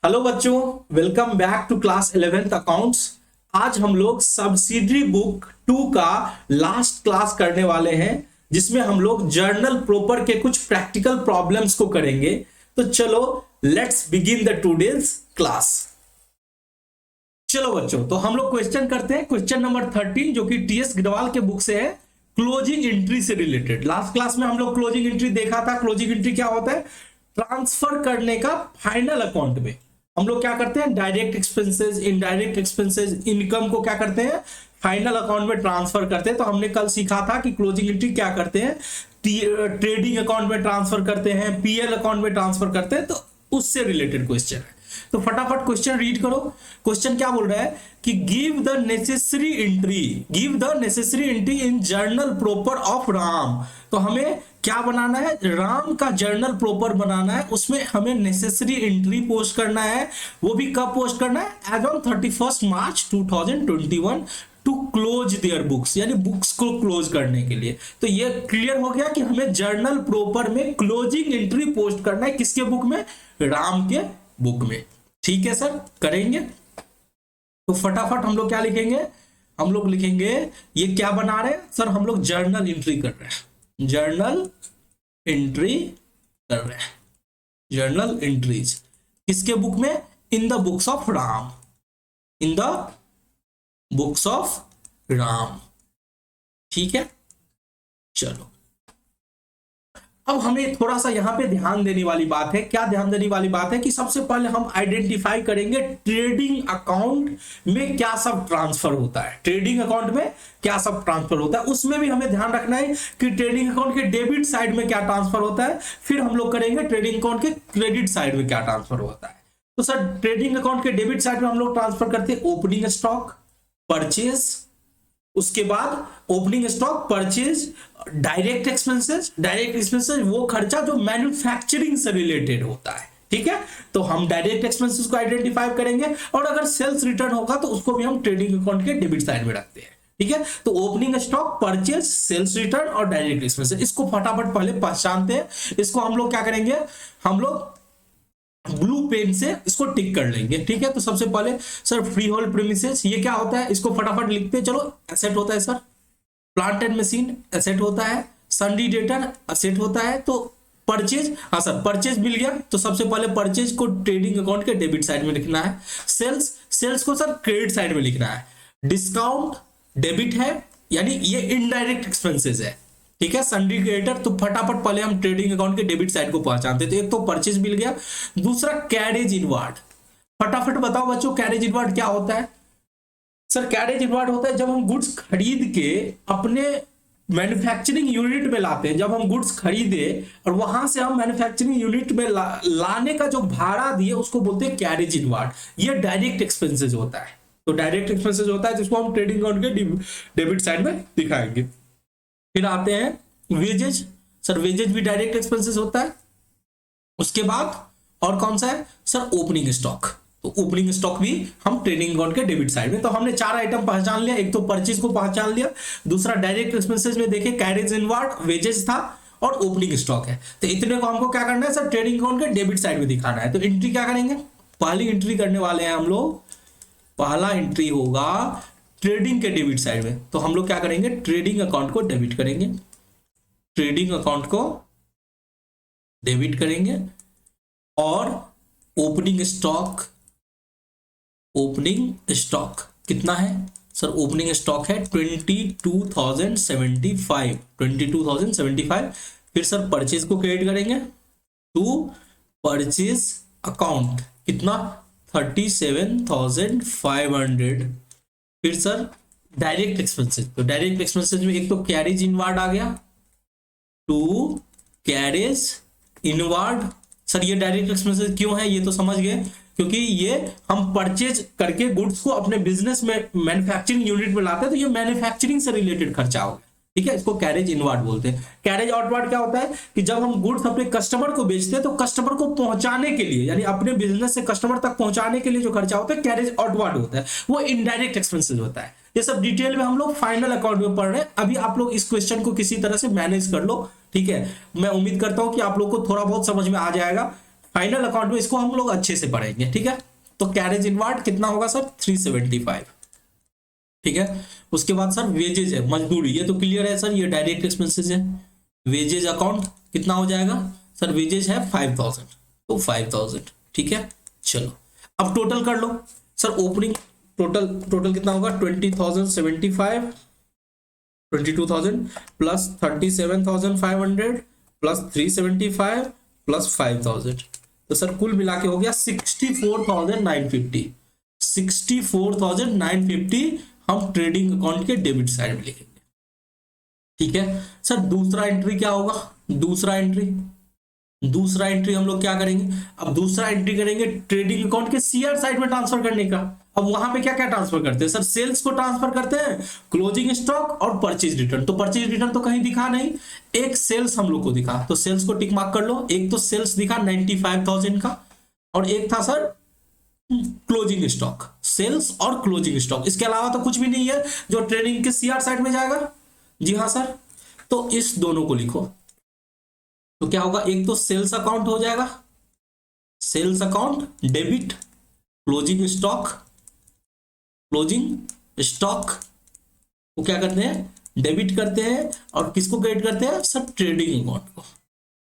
Hello बच्चों, welcome back to class 11th accounts. आज हम लोग सब्सिडरी बुक 2 का लास्ट क्लास करने वाले हैं, जिसमें हम लोग जर्नल प्रॉपर के कुछ प्रैक्टिकल प्रॉब्लम्स को करेंगे। तो चलो let's begin the today's class. चलो बच्चों, तो हम लोग क्वेश्चन करते हैं। क्वेश्चन नंबर 13 जो कि टीएस गढ़वाल के बुक से है, क्लोजिंग एंट्री से रिलेटेड। लास्ट क्लास में हम लोग क्लोजिंग एंट्री देखा था। क्लोजिंग एंट्री क्या होता है? ट्रांसफर करने का फाइनल अकाउंट में हम लोग क्या करते हैं? Direct expenses, indirect expenses, income को क्या करते हैं? फाइनल अकाउंट में ट्रांसफर करते हैं। तो हमने कल सीखा था कि क्लोजिंग एंट्री क्या करते हैं, ट्रेडिंग अकाउंट में ट्रांसफर करते हैं, पीएल अकाउंट में ट्रांसफर करते हैं। तो उससे रिलेटेड क्वेश्चन है। तो फटाफट क्वेश्चन रीड करो। क्वेश्चन क्या बोल रहा है कि give the necessary entry in journal proper off Ram. तो हमें क्या बनाना है? राम का जर्नल प्रॉपर बनाना है। उसमें हमें नेसेसरी एंट्री पोस्ट करना है। वो भी कब पोस्ट करना है? As on 31 March 2021 to close their books, यानी बुक्स को क्लोज करने के लिए। तो ये क्लियर हो गया कि हमें जर्नल प्रॉपर में क्लोजिंग एंट्री पोस्ट करना है। किसके बुक में? राम के बुक में। ठीक है सर, करेंगे। तो फटाफट हम लोग क्या लिखेंगे? हम लोग लिखेंगे, ये क्या बना रहे हैं सर? हम लोग जर्नल एंट्री कर रहे हैं। जर्नल एंट्री कर रहे हैं। जर्नल एंट्रीज किसके बुक में? In the books of Ram. In the books of Ram. ठीक है, चलो अब हमें थोड़ा सा यहां पे ध्यान देने वाली बात है। क्या ध्यान देने वाली बात है? कि सबसे पहले हम आइडेंटिफाई करेंगे ट्रेडिंग अकाउंट में क्या सब ट्रांसफर होता है। ट्रेडिंग अकाउंट में क्या सब ट्रांसफर होता है, उसमें भी हमें ध्यान रखना है कि ट्रेडिंग अकाउंट के डेबिट साइड में क्या ट्रांसफर होता है। फिर हम लोग करेंगे ट्रेडिंग अकाउंट के क्रेडिट साइड में क्या ट्रांसफर होता है। तो सर ट्रेडिंग अकाउंट के डेबिट साइड में हम लोग ट्रांसफर करते हैं ओपनिंग स्टॉक, परचेज, उसके बाद opening stock, purchase, direct expenses. Direct expenses वो खर्चा जो मैन्युफैक्चरिंग से रिलेटेड होता है। ठीक है, तो हम डायरेक्ट एक्सपेंसेस को आइडेंटिफाई करेंगे, और अगर सेल्स रिटर्न होगा तो उसको भी हम ट्रेडिंग अकाउंट के डेबिट साइड में रखते हैं। ठीक है, तो opening stock, purchase, sales return और डायरेक्ट एक्सपेंसेस, इसको फटाफट पहले पहचानते हैं। इसको हम लोग क्या करेंगे? हम लोग ब्लू पेन से इसको टिक कर लेंगे। ठीक है, तो सबसे पहले सर फ्री होल्ड प्रीमिसेस, ये क्या होता है? इसको फटाफट लिखते हैं। चलो, एसेट होता है sir. Plant and machine asset होता है। सन्डी डेटर एसेट होता है। तो परचेज, हाँ सर परचेज मिल गया। तो सबसे पहले परचेज को ट्रेडिंग अकाउंट के डेबिट साइड में लिखना है। सेल्स को सर क्रेडिट साइड में लिखना है। डिस्काउंट डेबिट है, यानी ये इनडायरेक्ट एक्सपेंसेस है। ठीक है, सन्डी क्रेडिटर। तो फटाफट पहले हम ट्रेडिंग अकाउंट के डेबिट साइड को पहचानते। तो एक तो परचेज मिल गया, दूसरा कैरेज इनवार्ड। फटाफट बताओ बच्चों, कैरेज इनवार्ड क्या होता है? सर कैरेज इनवार्ड होता है जब हम गुड्स खरीद के अपने मैन्युफैक्चरिंग यूनिट में लाते हैं। जब हम गुड्स खरीदे और वहां से हम मैन्युफैक्चरिंग यूनिट में लाने का जो भाड़ा दिए, उसको बोलते हैं कैरेज इनवार्ड। ये डायरेक्ट एक्सपेंसेस होता है। तो डायरेक्ट एक्सपेंसेस होता है जिसको हम ट्रेडिंग अकाउंट के डेबिट साइड में दिखाएंगे। फिर आते हैं वेजेज। सर वेजेज भी डायरेक्ट एक्सपेंसेस होता है। उसके बाद और कौन सा है सर? Opening stock. तो ओपनिंग स्टॉक भी हम ट्रेडिंग अकाउंट के डेबिट साइड में। तो हमने 4 आइटम पहचान लिया। एक तो परचेज को पहचान लिया, दूसरा डायरेक्ट एक्सपेंसेस में देखे कैरेज इनवार्ड, वेजेज था, और ओपनिंग स्टॉक है। तो इतने को हमको क्या करना है सर? ट्रेडिंग अकाउंट के डेबिट साइड में दिखाना है। तो एंट्री क्या करेंगे? पहली एंट्री करने वाले हैं हम लोग। पहला एंट्री होगा ट्रेडिंग के डेबिट साइड में। तो हम लोग क्या करेंगे? ट्रेडिंग अकाउंट को डेबिट करेंगे। ट्रेडिंग अकाउंट को डेबिट करेंगे। और ओपनिंग स्टॉक कितना है सर? ओपनिंग स्टॉक है 22,075। फिर सर परचेज को क्रेडिट करेंगे टू परचेज अकाउंट, कितना? 37,500। फिर सर डायरेक्ट एक्सपेंसेस। तो डायरेक्ट एक्सपेंसेस में एक तो कैरेज इनवार्ड आ गया, टू कैरेज इनवार्ड। सर ये डायरेक्ट एक्सपेंसेस क्यों है? ये तो समझ गए, क्योंकि ये हम परचेज करके गुड्स को अपने बिजनेस में मैन्युफैक्चरिंग यूनिट में लाते हैं। तो ये मैन्युफैक्चरिंग से रिलेटेड खर्चा होगा। ठीक है, इसको कैरेज इनवार्ड बोलते हैं। कैरेज आउटवार्ड क्या होता है? कि जब हम गुड्स अपने कस्टमर को बेचते हैं, तो कस्टमर को पहुंचाने के लिए, यानी अपने बिजनेस से कस्टमर तक पहुंचाने के लिए जो खर्चा होता है, कैरेज आउटवार्ड होता है। वो इनडायरेक्ट एक्सपेंसेस होता है। ये सब डिटेल में हम लोग फाइनल अकाउंट में पढ़ रहे हैं। अभी आप लोग इस क्वेश्चन को किसी तरह से मैनेज कर लो। ठीक है, मैं उम्मीद करता हूं कि आप लोग को थोड़ा बहुत समझ में आ जाएगा। फाइनल अकाउंट में इसको हम लोग अच्छे से पढ़ेंगे, ठीक है। तो कैरेज इनवार्ड कितना होगा सर 375, ठीक है। उसके बाद सर वेजेज है, मजदूरी, ये तो क्लियर है सर, ये डायरेक्ट एक्सपेंसेस है। वेजेज अकाउंट कितना हो जाएगा सर, वेजेज है 5000, तो 5000, ठीक है। चलो अब टोटल कर लो सर, ओपनिंग टोटल कितना होगा 20,075, 22,000 प्लस 37,500 प्लस 375 प्लस 5000, तो सर कुल मिला के हो गया 64,950। 64,950 हम ट्रेडिंग अकाउंट के डेबिट साइड में लिखेंगे, ठीक है। सर दूसरा एंट्री क्या होगा, दूसरा एंट्री हम लोग क्या करेंगे, अब दूसरा एंट्री करेंगे ट्रेडिंग अकाउंट के सीआर साइड में ट्रांसफर करने का। अब वहां पे क्या क्या ट्रांसफर करते हैं सर, सेल्स को ट्रांसफर करते हैं, क्लोजिंग स्टॉक और परचेज रिटर्न। तो परचेज रिटर्न तो कहीं दिखा नहीं, एक सेल्स हम लोग को दिखा, तो सेल्स को टिक मार्क कर लो। एक तो सेल्स दिखा 95,000 का, और एक था सर क्लोजिंग स्टॉक, सेल्स और क्लोजिंग स्टॉक, इसके अलावा तो कुछ भी नहीं है जो ट्रेडिंग के सीआर साइड में जाएगा। जी हाँ सर, तो इस दोनों को लिखो, तो क्या होगा, एक तो सेल्स अकाउंट हो जाएगा, sales account debit, closing stock को क्या करते हैं, डेबिट करते हैं, और किसको क्रेडिट करते हैं सर, ट्रेडिंग अकाउंट को,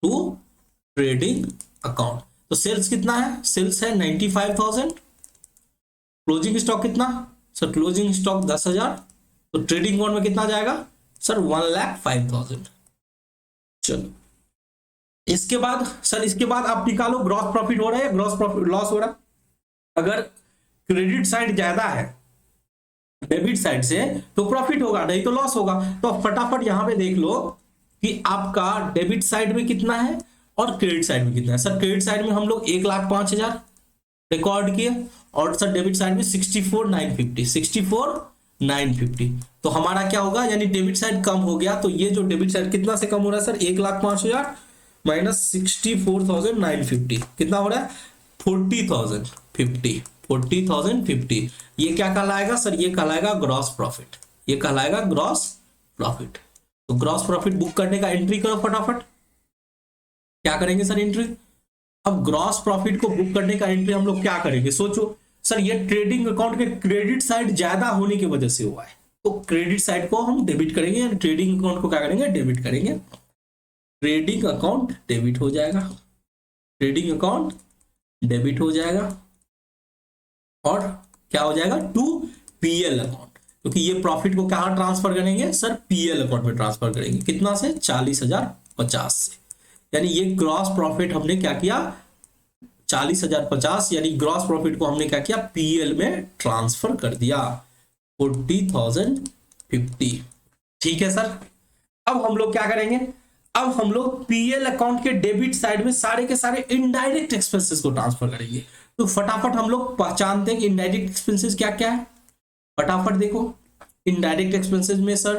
टू ट्रेडिंग अकाउंट। तो सेल्स कितना है, सेल्स है 95,000, क्लोजिंग स्टॉक कितना सर, क्लोजिंग स्टॉक 10,000, तो ट्रेडिंग अकाउंट में कितना जाएगा सर 1,05,000। चलो इसके बाद सर, इसके बाद आप निकालो ग्रॉस प्रॉफिट हो रहा है, ग्रॉस प्रॉफिट लॉस हो रहा है। अगर क्रेडिट साइड ज्यादा है डेबिट साइड से तो प्रॉफिट होगा, नहीं तो लॉस होगा। तो फटाफट यहां पे देख लो कि आपका डेबिट साइड में कितना है और क्रेडिट साइड में कितना है। सर क्रेडिट साइड में हम लोग 1,05,000 रिकॉर्ड किए, और सर डेबिट साइड में 64,950। तो हमारा क्या होगा, यानी डेबिट साइड कम हो गया। तो ये जो डेबिट साइड कितना से कम हो रहा है सर, 1,05,000 माइनस 64,950 कितना हो रहा है 40,050। ये क्या कहलाएगा सर, ये कहलाएगा ग्रॉस प्रॉफिट, ये कहलाएगा ग्रॉस प्रॉफिट। तो ग्रॉस प्रॉफिट बुक करने का एंट्री करो फटाफट। क्या करेंगे सर एंट्री, अब ग्रॉस प्रॉफिट को बुक करने का एंट्री हम लोग क्या करेंगे, सोचो सर। ये ट्रेडिंग अकाउंट के क्रेडिट साइड ज्यादा होने की वजह से हुआ है, तो क्रेडिट साइड को हम डेबिट करेंगे, यानी ट्रेडिंग अकाउंट को क्या करेंगे, डेबिट करेंगे। ट्रेडिंग अकाउंट डेबिट हो जाएगा, ट्रेडिंग अकाउंट डेबिट हो जाएगा, और क्या हो जाएगा टू पीएल अकाउंट, क्योंकि ये प्रॉफिट को कहां ट्रांसफर करेंगे सर, पीएल अकाउंट में ट्रांसफर करेंगे। कितना से 40,050 से, यानी ये ग्रॉस प्रॉफिट हमने क्या किया 40,050, यानी ग्रॉस प्रॉफिट को हमने क्या किया पीएल में ट्रांसफर कर दिया 40,050। ठीक है सर। अब हम लोग क्या करेंगे, अब हम लोग पीएल अकाउंट के डेबिट साइड में सारे के सारे इनडायरेक्ट एक्सपेंसेस को ट्रांसफर करेंगे। तो फटाफट हम लोग पहचानते हैं कि इनडायरेक्ट एक्सपेंसेस क्या क्या है। फटाफट देखो, इनडायरेक्ट एक्सपेंसेस में सर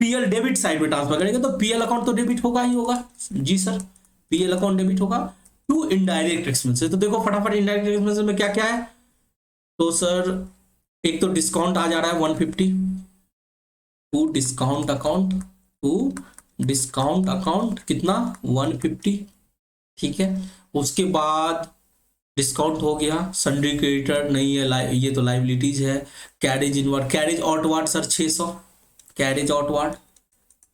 पीएल डेबिट साइड में ट्रांसफर करेंगे, तो पीएल अकाउंट तो डेबिट होगा ही होगा। जी सर, पीएल अकाउंट डेबिट होगा टू इनडायरेक्ट एक्सपेंसेस। तो देखो फटाफट इनडायरेक्ट एक्सपेंसेस में क्या क्या है, तो सर एक तो डिस्काउंट आ जा रहा है 150 to discount account, to discount account कितना 150। ठीक है, उसके बाद डिस्काउंट हो गया, सन्ड्री क्रेडिटर नहीं है, ये तो लाइबिलिटीज है। Carriage inward, carriage outward sir 600, carriage outward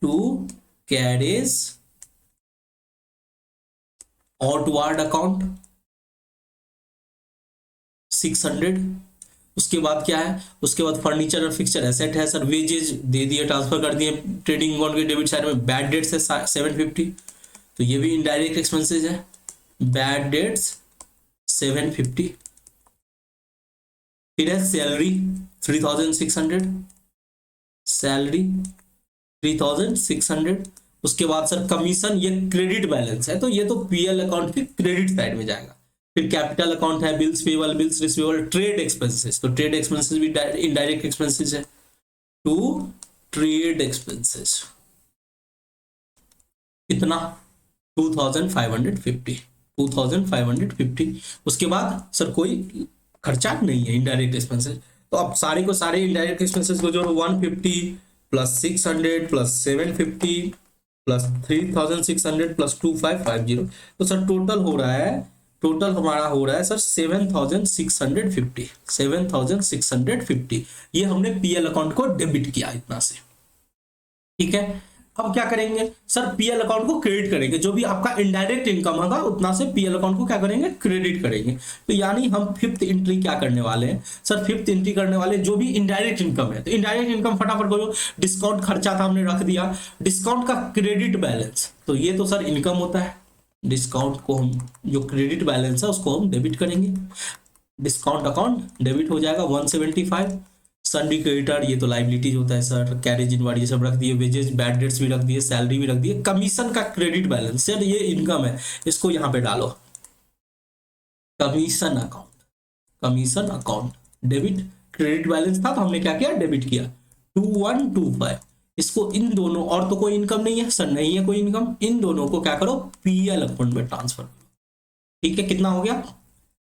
to carriage outward account 600। उसके बाद क्या है, उसके बाद फर्नीचर और फिक्सचर एसेट है सर, वेजेज दे दिए, ट्रांसफर कर दिए ट्रेडिंग अकाउंट के डेबिट साइड में। बैड डेट्स है 750, तो ये भी इनडायरेक्ट एक्सपेंसेस है। Bad debts 750। फिर है सैलरी 3600, सैलरी 3600। उसके बाद सर कमीशन, ये क्रेडिट बैलेंस है, तो ये तो पीएल अकाउंट के क्रेडिट साइड में जाएगा। फिर कैपिटल अकाउंट है, bills payable, bills receivable, trade expenses, तो ट्रेड एक्सपेंसेस भी इनडायरेक्ट एक्सपेंसेस है, टू ट्रेड एक्सपेंसेस कितना 2550। उसके बाद सर कोई खर्चा नहीं है इनडायरेक्ट एक्सपेंसेस। तो अब सारे को सारे इनडायरेक्ट एक्सपेंसेस को जोड़ो, 150 प्लस 600 प्लस 750 प्लस 3600 प्लस 2550, तो सर टोटल हो रहा है, टोटल हमारा हो रहा है सर 7650, 7650। ये हमने पीएल अकाउंट को डेबिट किया इतना से, ठीक है। अब क्या करेंगे सर, पीएल अकाउंट को क्रेडिट करेंगे, जो भी आपका इनडायरेक्ट इनकम होगा उतना से पीएल अकाउंट को क्या करेंगे, क्रेडिट करेंगे। तो यानी हम फिफ्थ एंट्री क्या करने वाले हैं सर, फिफ्थ एंट्री करने वाले जो भी इनडायरेक्ट इनकम है, तो इनडायरेक्ट इनकम फटाफट करो, डिस्काउंट खर्चा था हमने रख दिया, डिस्काउंट का क्रेडिट बैलेंस, तो ये तो सर इनकम होता है, डिस्काउंट को हम जो क्रेडिट बैलेंस है उसको हम डेबिट करेंगे, डिस्काउंट अकाउंट डेबिट हो जाएगा 175। सन्डी क्रेडिटर ये तो लाइबिलिटीज होता है सर, कैरेज इनवर्ड ये सब रख दिए, वेजेस बैड डेट्स भी रख दिए, सैलरी भी रख दिए, कमीशन का क्रेडिट बैलेंस सर ये इनकम है, इसको यहां पे डालो, commission account debit, credit balance था तो हमने क्या किया, डेबिट किया 2125, इसको इन दोनों, और तो कोई इनकम नहीं है सर, नहीं है कोई इनकम, इन दोनों को क्या करो, पीएल अकाउंट में ट्रांसफर करो, ठीक है। कितना हो गया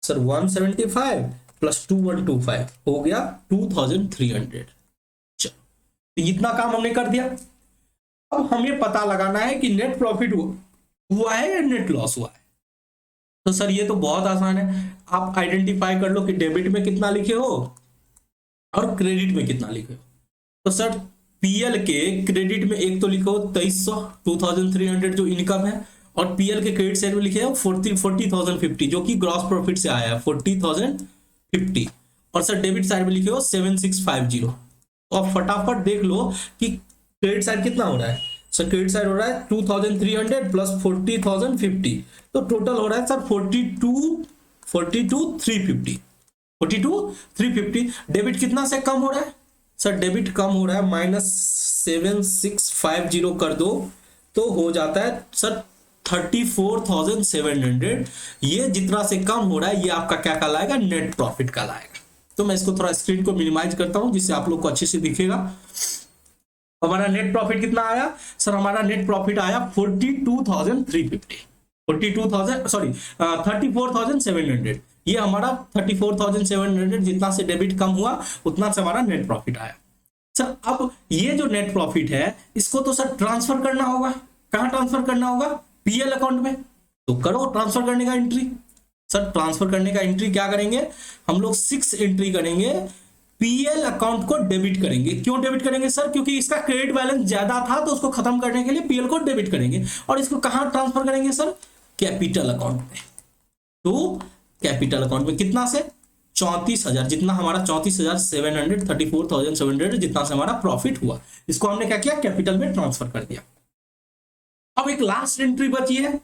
सर, 175 प्लस 2125 हो गया 2300। चलो, तो इतना काम हमने कर दिया। अब हमें पता लगाना है कि नेट प्रॉफिट हुआ है या नेट लॉस हुआ है। तो सर ये तो बहुत आसान है, आप आइडेंटिफाई कर लो कि डेबिट में कितना लिखे हो और क्रेडिट में कितना लिखे हो। तो सर पीएल के क्रेडिट में एक तो लिखो 2300, 2300 जो इनकम है, और पीएल के क्रेडिट साइड में लिखे हो 40,050 जो कि ग्रॉस प्रॉफिट से आया है 40,050, और सर डेबिट साइड में लिखे हो 7650। और फटाफट देख लो कि क्रेडिट साइड कितना हो रहा है सर, क्रेडिट साइड हो रहा है 2300 प्लस 40,050, तो टोटल हो रहा है सर 42,350। डेबिट कितना से कम हो रहा है सर, डेबिट कम हो रहा है -7650 कर दो तो हो जाता है सर 34,700। ये जितना से कम हो रहा है ये आपका क्या कहलाएगा, नेट प्रॉफिट कहलाएगा। तो मैं इसको थोड़ा स्क्रीन को मिनिमाइज करता हूं जिससे आप लोग को अच्छे से दिखेगा। हमारा नेट प्रॉफिट कितना आया सर, हमारा नेट प्रॉफिट आया 34,700। ये हमारा 34,700 जितना से डेबिट कम हुआ उतना से हमारा नेट प्रॉफिट आया। सर अब ये जो नेट प्रॉफिट है इसको तो सर ट्रांसफर करना होगा, कहां ट्रांसफर करना होगा, पीएल अकाउंट में। तो करो ट्रांसफर करने का एंट्री। सर ट्रांसफर करने का एंट्री क्या करेंगे हम लोग, 6 एंट्री करेंगे, पीएल अकाउंट को डेबिट करेंगे। क्यों डेबिट करेंगे सर, क्योंकि इसका क्रेडिट बैलेंस ज्यादा था तो उसको खत्म करने के लिए पीएल को डेबिट करेंगे। और इसको कहां ट्रांसफर करेंगे सर, कैपिटल अकाउंट में। तो कैपिटल अकाउंट में कितना से 34,000, जितना हमारा 34,700, 34,700 जितना से हमारा प्रॉफिट हुआ, इसको हमने क्या किया, कैपिटल में ट्रांसफर कर दिया। अब एक लास्ट एंट्री बची है,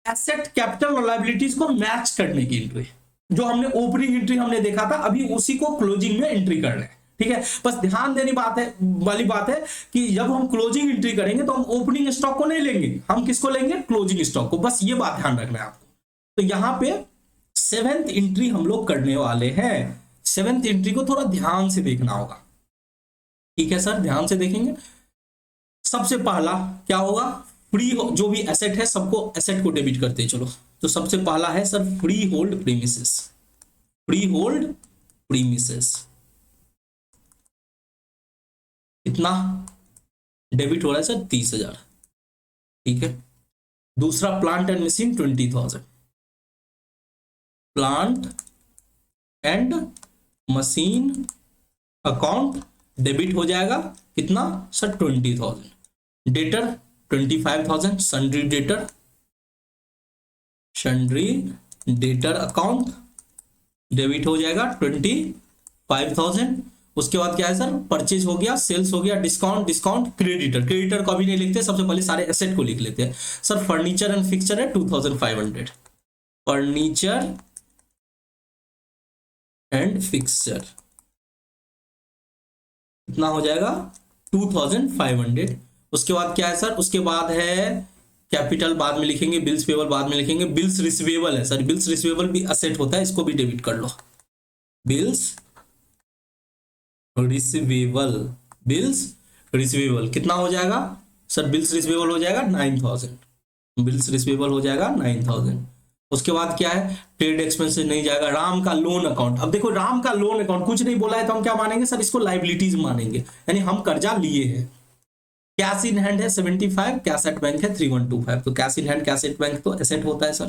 एसेट कैपिटल और लायबिलिटीज को मैच करने की एंट्री। जो हमने ओपनिंग एंट्री हमने देखा था, अभी उसी को क्लोजिंग में एंट्री कर रहे हैं, ठीक है। बस ध्यान देने वाली बात है कि जब हम क्लोजिंग एंट्री करेंगे तो हम ओपनिंग स्टॉक को नहीं लेंगे, हम किसको लेंगे, क्लोजिंग स्टॉक को। बस ये बात ध्यान रखना है आपको। तो यहां पे 7th एंट्री हम लोग करने वाले हैं। 7th एंट्री को थोड़ा ध्यान से देखना होगा, ठीक है सर, ध्यान से देखेंगे। सबसे पहला क्या होगा, फ्री जो भी एसेट है सबको एसेट को डेबिट करते हैं। चलो, तो सबसे पहला है sir free hold premises. Free hold premises कितना डेबिट हो रहा है सर, 30,000, ठीक है। दूसरा plant and machine 20,000, plant and machine account debit हो जाएगा कितना sir, 20,000। Debtor 25,000, sundry debtor account debit हो जाएगा 25,000। उसके बाद क्या है सर, परचेज हो गया, सेल्स हो गया, डिस्काउंट क्रेडिटर को अभी नहीं लिखते, सबसे पहले सारे एसेट को लिख लेते हैं। सर फर्नीचर एंड फिक्सचर है 2,500, फर्नीचर एंड फिक्सचर कितना हो जाएगा 2,500। उसके बाद क्या है सर, उसके बाद है कैपिटल बाद में लिखेंगे, बिल्स पेबल बाद में लिखेंगे। बिल्स रिसीवेबल है सर, बिल्स रिसीवेबल भी असेट होता है, इसको भी डेबिट कर लो। बिल्स रिसीवेबल कितना हो जाएगा सर, बिल्स रिसीवेबल हो जाएगा 9,000, बिल्स रिसीवेबल हो जाएगा 9,000। उसके बाद क्या है, ट्रेड एक्सपेंस नहीं जाएगा। राम का लोन अकाउंट, अब देखो राम का लोन अकाउंट कुछ नहीं बोला है तो हम क्या मानेंगे सर, इसको लाइबिलिटीज मानेंगे, यानी हम कर्जा लिए हैं। कैश इन हैंड है 75, कैश एट बैंक है 3125। तो cash in hand cash at bank तो एसेट होता है sir.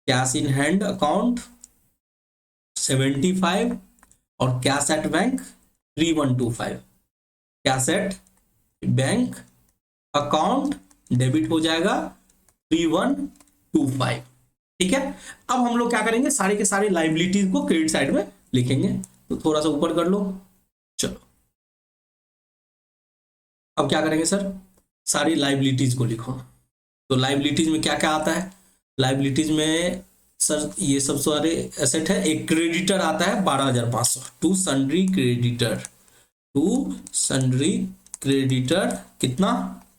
Cash in hand account 75 और cash at bank 3125। Cash at bank account debit हो जाएगा 3125। ठीक है, अब हम लोग क्या करेंगे, सारे के सारे लाइबिलिटीज को क्रेडिट साइड में लिखेंगे। तो थोड़ा सा ऊपर कर लो, चलो अब क्या करेंगे सर, सारी लाइबिलिटीज को लिखो। तो लाइबिलिटीज में क्या क्या आता है, लाइबिलिटीज में सर ये सब सारे एसेट है। एक क्रेडिटर आता है 12,500 to sundry creditor, to sundry creditor कितना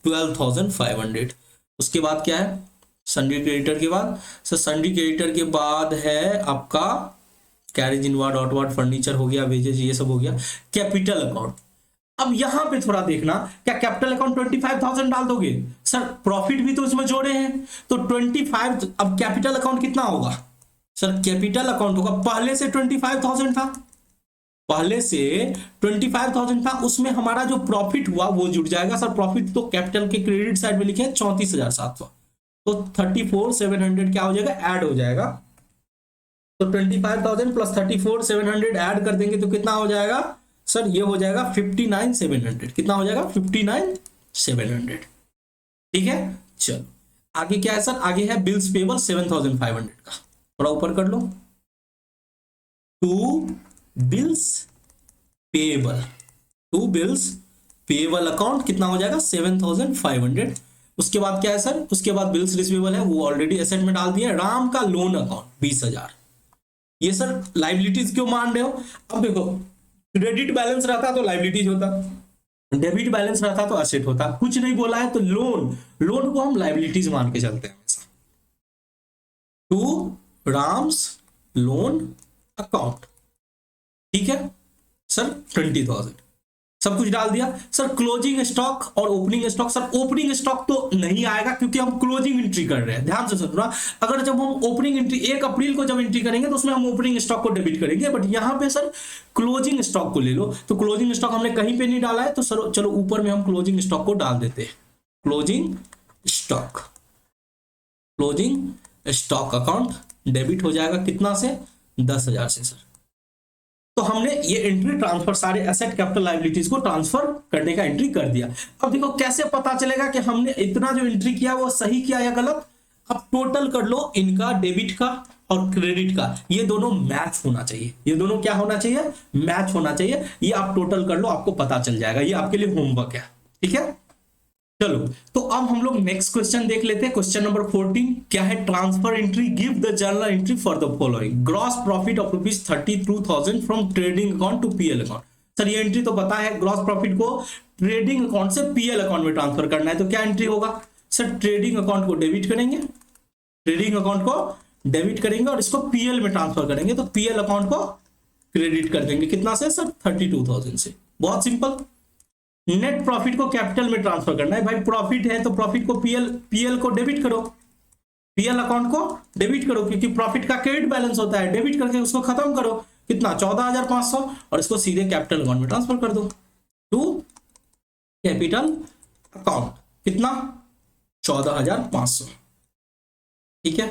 12,500। उसके बाद क्या है, सन्ड्री क्रेडिटर के बाद सर, सन्ड्री क्रेडिटर के बाद है आपका कैरेज इनवार्ड आउटवार्ड फर्नीचर हो गया, वेजेज ये सब हो गया। कैपिटल अकाउंट, अब यहां पे थोड़ा देखना, क्या कैपिटल अकाउंट 25,000 डाल दोगे सर, प्रॉफिट भी तो इसमें जोड़े हैं तो 25। अब कैपिटल अकाउंट कितना होगा सर, कैपिटल अकाउंट होगा पहले से 25,000 था, पहले से 25,000 था, उसमें हमारा जो प्रॉफिट हुआ वो जुड़ जाएगा सर। प्रॉफिट तो कैपिटल के क्रेडिट साइड में लिखे 34,700, तो 34,700 क्या हो जाएगा, ऐड हो जाएगा। तो 25,000 प्लस 34,700 ऐड कर देंगे तो कितना हो जाएगा सर, ये हो जाएगा 59,700। कितना हो जाएगा 59,700। ठीक है, चलो आगे क्या है सर, आगे है बिल्स पेबल 7,500 का, थोड़ा ऊपर कर लो। To bills payable, to bills payable account कितना हो जाएगा 7,500। उसके बाद क्या है सर, उसके बाद बिल्स रिसीवेबल है, वो ऑलरेडी एसेट में डाल दिया। राम का लोन अकाउंट 20,000। ये सर लाइबिलिटीज क्यों मान रहे हो, अब देखो क्रेडिट बैलेंस रहता तो लाइबिलिटीज होता, डेबिट बैलेंस रहता तो एसेट होता, कुछ नहीं बोला है तो लोन, लोन को हम लाइबिलिटीज मान के चलते हैं हमेशा। टू राम्स लोन अकाउंट, ठीक है सर 20,000, सब कुछ डाल दिया सर। क्लोजिंग स्टॉक और opening stock, sir opening stock तो नहीं आएगा क्योंकि हम क्लोजिंग एंट्री कर रहे हैं, ध्यान से सुनना। अगर जब हम ओपनिंग एंट्री 1 अप्रैल को जब एंट्री करेंगे तो उसमें हम ओपनिंग स्टॉक को डेबिट करेंगे, बट यहां पे सर क्लोजिंग स्टॉक को ले लो। तो क्लोजिंग स्टॉक हमने कहीं पे नहीं डाला है, तो सर चलो ऊपर में हम क्लोजिंग स्टॉक को डाल देते हैं। Closing stock, closing stock account debit हो जाएगा कितना से, 10,000 से सर। तो हमने ये एंट्री ट्रांसफर, सारे एसेट कैपिटल लायबिलिटीज को ट्रांसफर करने का एंट्री कर दिया। अब देखो कैसे पता चलेगा कि हमने इतना जो एंट्री किया वो सही किया या गलत। अब टोटल कर लो इनका, डेबिट का और क्रेडिट का, ये दोनों मैच होना चाहिए। ये दोनों क्या होना चाहिए, मैच होना चाहिए। ये आप टोटल कर लो, आपको पता चल जाएगा। ये आपके लिए होमवर्क है, ठीक है। चलो तो अब हम लोग नेक्स्ट क्वेश्चन देख लेते हैं। क्वेश्चन नंबर 14 क्या है, transfer entry, give the journal entry for the following. Gross profit of ₹32,000 from trading account to PL account. Sir ये एंट्री तो पता है, ग्रॉस प्रॉफिट को ट्रेडिंग अकाउंट से पीएल अकाउंट में ट्रांसफर करना है, तो क्या एंट्री होगा सर, ट्रेडिंग अकाउंट को डेबिट करेंगे, ट्रेडिंग अकाउंट को डेबिट करेंगे और इसको पीएल में ट्रांसफर करेंगे, तो पीएल अकाउंट को क्रेडिट कर देंगे कितना से सर, 32,000 से। बहुत सिंपल। नेट प्रॉफिट को कैपिटल में ट्रांसफर करना है, भाई प्रॉफिट है तो प्रॉफिट को पीएल को डेबिट करो, पीएल अकाउंट को डेबिट करो, क्योंकि प्रॉफिट का क्रेडिट बैलेंस होता है, डेबिट करके उसको खत्म करो, कितना 14,500, और इसको सीधे कैपिटल अकाउंट में ट्रांसफर कर दो टू कैपिटल अकाउंट, कितना 14,500, ठीक है।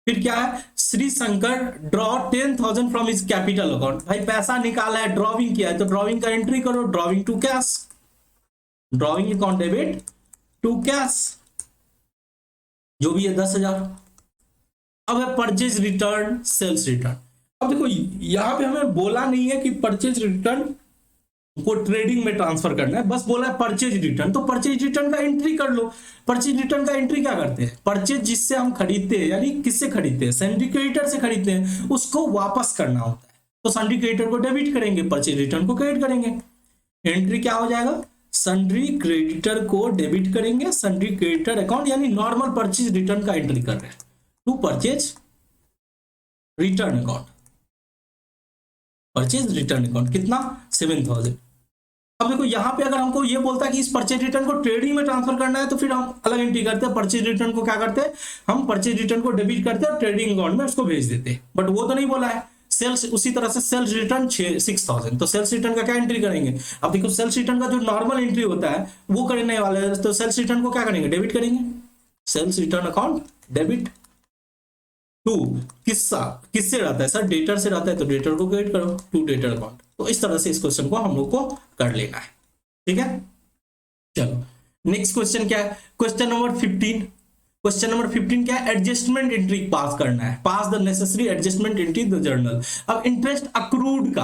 फिर क्या है, Shri Shankar draw 10,000 from his capital account. भाई पैसा निकाला है, ड्रॉविंग किया है, तो ड्रॉविंग का एंट्री करो, drawing to cash, drawing account debit to cash, जो भी है 10,000। अब है परचेज रिटर्न, सेल्स रिटर्न। अब देखो यहां पे हमें बोला नहीं है कि परचेज रिटर्न को ट्रेडिंग में ट्रांसफर करना है, बस बोला है परचेज रिटर्न, तो परचेज रिटर्न का एंट्री कर लो। परचेज रिटर्न का एंट्री क्या करते हैं, परचेज जिससे हम खरीदते हैं, यानी किससे खरीदते हैं, सन्ड्री क्रेडिटर से खरीदते हैं, उसको वापस करना होता है, तो सन्ड्री क्रेडिटर को डेबिट करेंगे, परचेज रिटर्न को क्रेडिट करेंगे। एंट्री क्या हो जाएगा, सन्ड्री क्रेडिटर को डेबिट करेंगे, सन्ड्री क्रेडिटर अकाउंट, यानी नॉर्मल परचेज रिटर्न का एंट्री कर रहे हैं to purchase return account, purchase return account कितना 7,000। अब देखो यहां पे अगर हमको ये बोलता है कि इस परचेज रिटर्न को ट्रेडिंग में ट्रांसफर करना है, तो फिर हम अलग एंट्री करते हैं। परचेज रिटर्न को क्या करते हैं, हम परचेज रिटर्न को डेबिट करते हैं और ट्रेडिंग अकाउंट में उसको भेज देते हैं, बट वो तो नहीं बोला है। सेल्स उसी तरह से सेल्स रिटर्न 6000, तो सेल्स रिटर्न का क्या एंट्री करेंगे? अब देखो सेल्स रिटर्न का जो नॉर्मल एंट्री होता है वो करने वाले हैं, तो सेल्स रिटर्न को क्या करेंगे? डेबिट करेंगे। Sales return account debit to किससे रहता है सर? डेटर से रहता है, तो डेटर को क्रेडिट करो टू डेटर अकाउंट। तो इस तरह से इस क्वेश्चन को हम लोग को कर लेना है, ठीक है। चलो नेक्स्ट क्वेश्चन क्या है? Question number 15। क्वेश्चन नंबर 15 क्या है? एडजस्टमेंट एंट्री पास करना है, pass the necessary adjustment entry the journal. अब इंटरेस्ट अक्रूड का,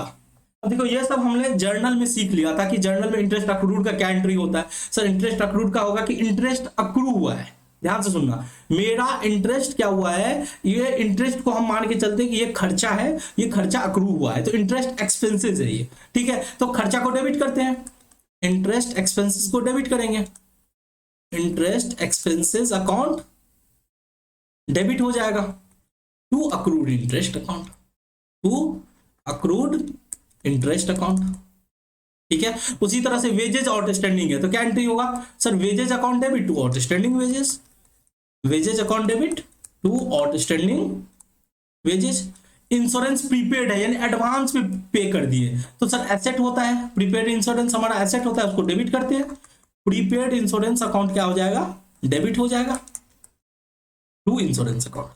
अब देखो ये सब हमने जर्नल में सीख लिया था कि जर्नल में इंटरेस्ट अक्रूड का क्या एंट्री होता है। सर इंटरेस्ट अक्रूड का होगा कि इंटरेस्ट अक्रू हुआ है, ध्यान से सुनना, मेरा इंटरेस्ट क्या हुआ है, ये इंटरेस्ट को हम मान के चलते हैं कि ये खर्चा है, ये खर्चा अक्रू हुआ है, तो इंटरेस्ट एक्सपेंसेस है ये, ठीक है। तो खर्चा को डेबिट करते हैं, इंटरेस्ट एक्सपेंसेस को डेबिट करेंगे, इंटरेस्ट एक्सपेंसेस अकाउंट डेबिट हो जाएगा to accrued interest account, to accrued interest account, ठीक है। उसी तरह से वेजेज आउटस्टैंडिंग है, तो क्या एंट्री होगा? Sir wages account debit to outstanding wages, wages account debit to outstanding wages. Insurance prepaid है यानी एडवांस में पे कर दिए, तो सर एसेट होता है, प्रीपेड इंश्योरेंस हमारा एसेट होता है, उसको डेबिट करते हैं, प्रीपेड इंश्योरेंस अकाउंट क्या हो जाएगा? डेबिट हो जाएगा to insurance account,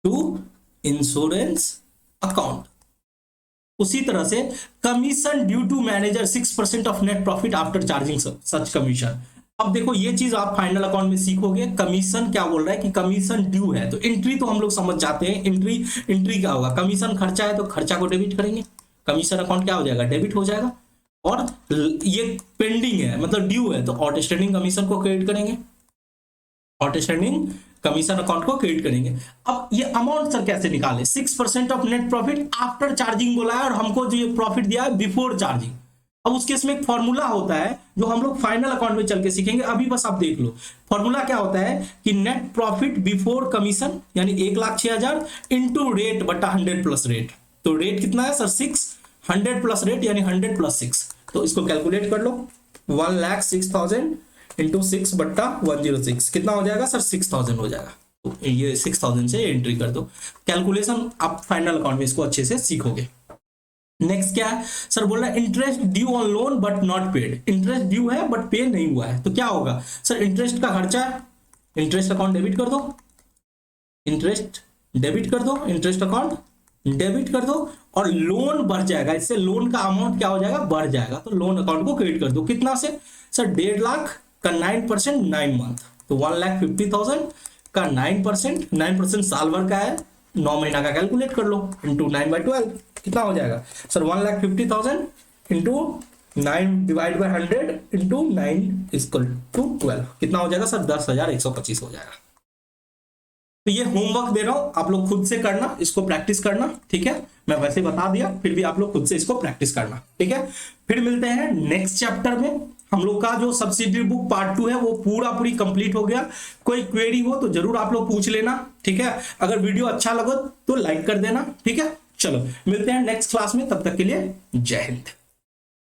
to insurance account. उसी तरह से commission due to manager 6% of net profit after charging such commission. अब देखो ये चीज आप फाइनल अकाउंट में सीखोगे, कमीशन क्या बोल रहा है कि कमीशन ड्यू है, तो एंट्री तो हम लोग समझ जाते हैं, एंट्री क्या होगा? कमीशन खर्चा है तो खर्चा को डेबिट करेंगे, कमीशन अकाउंट क्या हो जाएगा? डेबिट हो जाएगा। और ये पेंडिंग है मतलब ड्यू है, तो आउटस्टैंडिंग कमीशन को क्रेडिट करेंगे, आउटस्टैंडिंग कमीशन अकाउंट को क्रेडिट करेंगे। अब ये अमाउंट सर कैसे निकाले? 6% of net profit after charging बोला है और हमको जो ये प्रॉफिट दिया है बिफोर चार्जिंग। अब उसके इसमें एक फॉर्मूला होता है जो हम लोग फाइनल अकाउंट में चल के सीखेंगे, अभी बस आप देख लो। फॉर्मूला क्या होता है कि नेट प्रॉफिट बिफोर कमीशन यानी 1,06,000 इंटू रेट बटा 100 प्लस रेट। तो रेट कितना है सर? 6, 100 प्लस रेट यानी 100 प्लस 6, तो इसको कैलकुलेट कर लो। 1,06,000 इंटू 6 बट्टा 106 कितना हो जाएगा सर? 6,000 हो जाएगा। तो ये 6,000 से एंट्री कर दो, कैलकुलेशन आप फाइनल अकाउंट में इसको अच्छे से सीखोगे। नेक्स्ट क्या है सर? बोल रहा है interest due on loan but not paid. Interest due है बट पे नहीं हुआ है, तो क्या होगा सर? इंटरेस्ट का खर्चा है, इंटरेस्ट अकाउंट डेबिट कर दो, इंटरेस्ट डेबिट कर दो, इंटरेस्ट अकाउंट डेबिट कर दो, और लोन बढ़ जाएगा, इससे लोन का अमाउंट क्या हो जाएगा? बढ़ जाएगा, तो लोन अकाउंट को क्रेडिट कर दो। कितना से सर? 1.5 लाख का 9% 9 मंथ, तो 1,50,000 का 9% साल भर का है, 9 महीना का कैलकुलेट कर लो, इंटू 9/12 कितना हो जाएगा sir? 1,50,000 into 9 divide by 100 into 9 equal to 12 कितना हो जाएगा सर? 10,125 हो जाएगा। तो ये होमवर्क दे रहा हूं, आप लोग खुद से करना, इसको प्रैक्टिस करना, ठीक है। मैं वैसे बता दिया, फिर भी आप लोग खुद से इसको प्रैक्टिस करना, ठीक है। फिर मिलते हैं नेक्स्ट चैप्टर में। हम लोग का जो सब्सिडरी बुक पार्ट 2 है वो पूरी कंप्लीट हो गया। कोई क्वेरी हो तो जरूर आप लोग पूछ लेना, ठीक है। अगर वीडियो अच्छा लगा तो लाइक कर देना, ठीक है। चलो मिलते हैं नेक्स्ट क्लास में, तब तक के लिए जय हिंद।